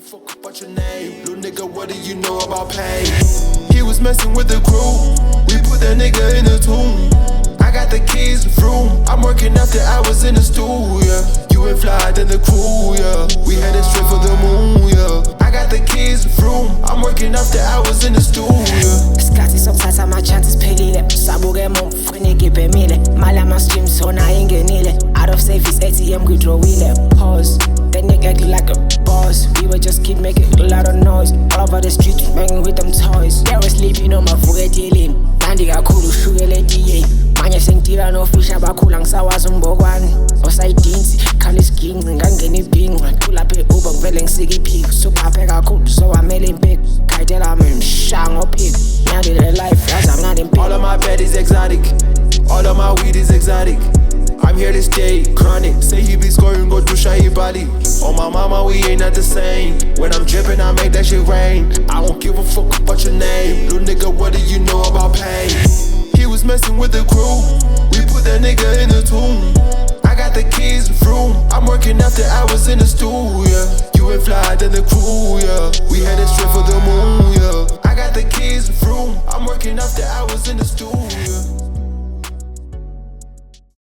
fuck about your name. Little nigga, what do you know about pain? He was messing with the crew. We put that nigga in the tomb. I got the keys to room. I'm working after hours in the stool, yeah. You ain't fly than the crew, yeah. We headed straight for the moon, yeah. I got the keys to room. I'm working after hours in the stool, yeah. Isikhathi sokuthatha ama-chances siphelile. Sabuke mumfuni ngibhemile. Mali ama-streams sona ingenile. Out of service ATM ngidrowile. Pause, they neglect like a boss. We were just kid making a lot of noise. All over the street banging with them toys. They were sleeping on my fugetilini. Nandi kakhulu ushukele etiye. Manje sengitira nofisha abakhula ngisawazi umbokwane. Osayidinsi khala isiginci ngangena ibhinqi. Ngacula phe Uber ngivele ngisika iphiko. Suphaphe kakhulu so wamele impiko. Khayitela mina mshaya ngophiko. Nyandile life yazi amnandi impilo. All of my bed is exotic. All of my weed is exotic. I'm here to stay chronic. Say he be scoring, go to Shahi Bali. Oh my mama, we ain't not the same. When I'm dripping, I make that shit rain. I don't give a fuck about your name. Little nigga, what do you know about pain? He was messing with the crew. We put that nigga in the tomb. I got the keys to room. I'm working after hours in the stool, yeah. You ain't fly than the crew, yeah. We headed straight for the moon, yeah.